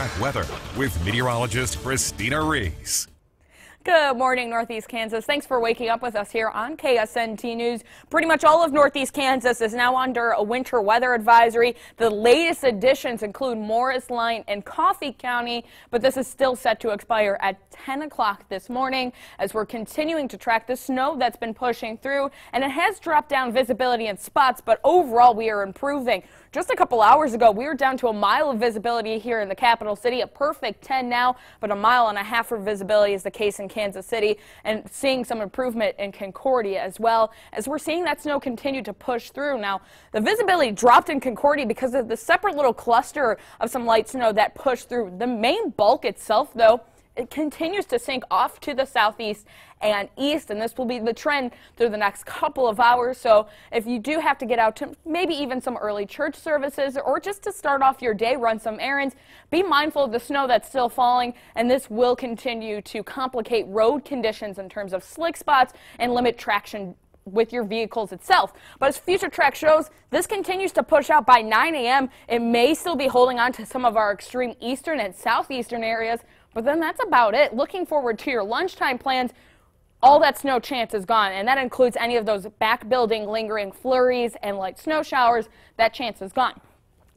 Track weather with meteorologist Christina Reese. Good morning, Northeast Kansas. Thanks for waking up with us here on KSNT News. Pretty much all of Northeast Kansas is now under a winter weather advisory. The latest additions include Morris, Lyon, and Coffee County, but this is still set to expire at 10 o'clock this morning as we're continuing to track the snow that's been pushing through, and it has dropped down visibility in spots, but overall we are improving. Just a couple hours ago, we were down to a mile of visibility here in the capital city, a perfect 10 now, but a mile and a half of visibility is the case in Kansas City, and seeing some improvement in Concordia as well, as we're seeing that snow continue to push through. Now, the visibility dropped in Concordia because of the separate little cluster of some light snow that pushed through. The main bulk itself, though, it continues to sink off to the southeast and east, and this will be the trend through the next couple of hours. So if you do have to get out to maybe even some early church services or just to start off your day, run some errands, be mindful of the snow that's still falling, and this will continue to complicate road conditions in terms of slick spots and limit traction with your vehicles itself. But as Future Track shows, this continues to push out by 9 a.m. It may still be holding on to some of our extreme eastern and southeastern areas, but then that's about it. Looking forward to your lunchtime plans. All that snow chance is gone, and that includes any of those back building lingering flurries and light snow showers. That chance is gone.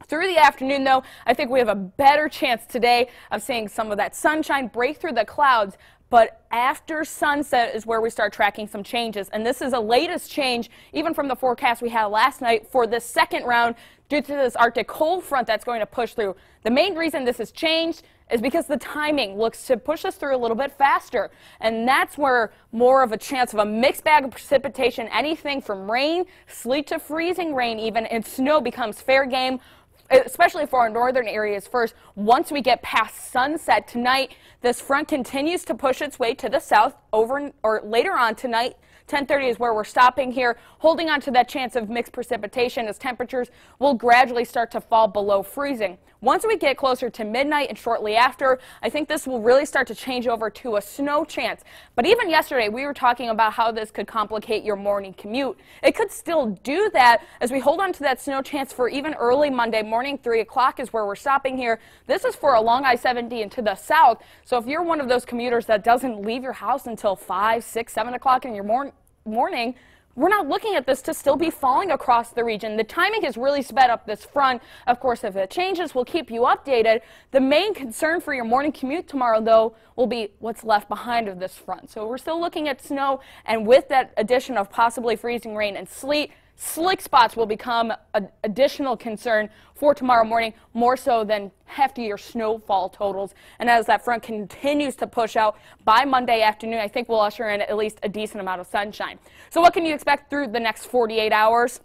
Through the afternoon, though, I think we have a better chance today of seeing some of that sunshine break through the clouds. But after sunset is where we start tracking some changes. And this is the latest change, even from the forecast we had last night for the second round, due to this Arctic cold front that's going to push through. The main reason this has changed is because the timing looks to push us through a little bit faster. And that's where more of a chance of a mixed bag of precipitation, anything from rain, sleet to freezing rain even, and snow becomes fair game, especially for our northern areas first. Once we get past sunset tonight, this front continues to push its way to the south later on tonight. 10:30 is where we're stopping here, holding on to that chance of mixed precipitation as temperatures will gradually start to fall below freezing. Once we get closer to midnight and shortly after, I think this will really start to change over to a snow chance. But even yesterday, we were talking about how this could complicate your morning commute. It could still do that as we hold on to that snow chance for even early Monday morning. 3 o'clock is where we're stopping here. This is for along I-70 and to the south. So if you're one of those commuters that doesn't leave your house until 5, 6, 7 o'clock in your morning, we're not looking at this to still be falling across the region. The timing has really sped up this front. Of course, if it changes, we'll keep you updated. The main concern for your morning commute tomorrow, though, will be what's left behind of this front. So we're still looking at snow, and with that addition of possibly freezing rain and sleet, slick spots will become an additional concern for tomorrow morning, more so than heftier snowfall totals. And as that front continues to push out by Monday afternoon, I think we'll usher in at least a decent amount of sunshine. So what can you expect through the next 48 hours?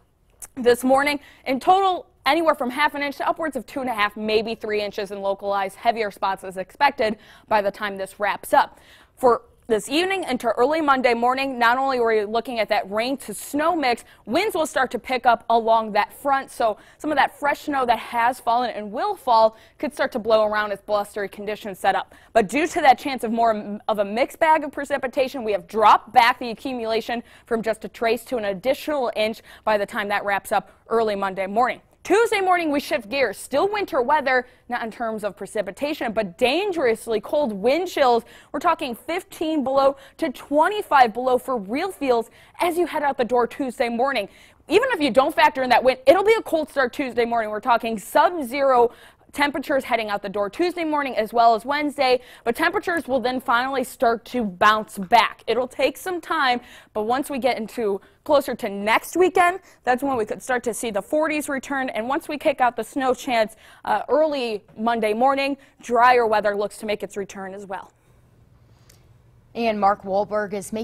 This morning, in total, anywhere from ½ an inch to upwards of 2.5, maybe 3 inches in localized heavier spots is expected by the time this wraps up. For this evening into early Monday morning, not only are we looking at that rain to snow mix, winds will start to pick up along that front. So some of that fresh snow that has fallen and will fall could start to blow around as blustery conditions set up. But due to that chance of more of a mixed bag of precipitation, we have dropped back the accumulation from just a trace to an additional inch by the time that wraps up early Monday morning. Tuesday morning, we shift gears. Still winter weather, not in terms of precipitation, but dangerously cold wind chills. We're talking 15 below to 25 below for real feels as you head out the door Tuesday morning. Even if you don't factor in that wind, it'll be a cold start Tuesday morning. We're talking sub-zero temperatures heading out the door Tuesday morning as well as Wednesday, but temperatures will then finally start to bounce back. It'll take some time, but once we get into closer to next weekend, that's when we could start to see the 40s return, and once we kick out the snow chance early Monday morning, drier weather looks to make its return as well. And Mark Wahlberg is making